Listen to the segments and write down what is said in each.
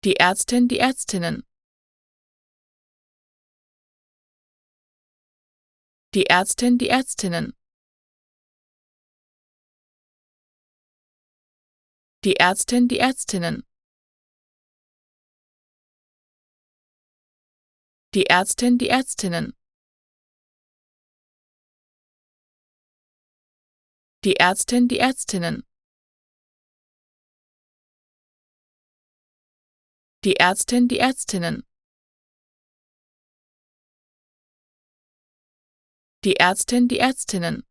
die Ärztin, die Ärztinnen, die Ärztin, die Ärztinnen, die Ärztin, die Ärztinnen, die Ärztin, die Ärztinnen, die Ärztin, die Ärztinnen, die Ärztin, die Ärztinnen, die Ärztin, die Ärztinnen,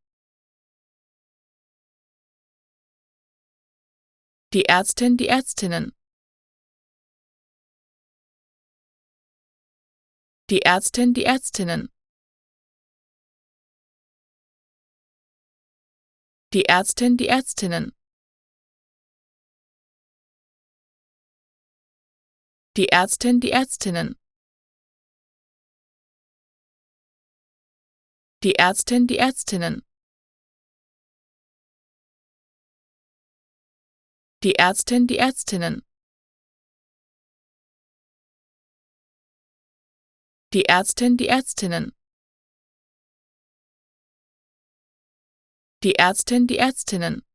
die Ärztin, die Ärztinnen, die Ärztin, die Ärztinnen, die Ärztin, die Ärztinnen, die Ärztin, die Ärztinnen, die Ärztin, die Ärztinnen, die Ärztin, die Ärztinnen, die Ärztin, die Ärztinnen, die Ärztin, die Ärztinnen,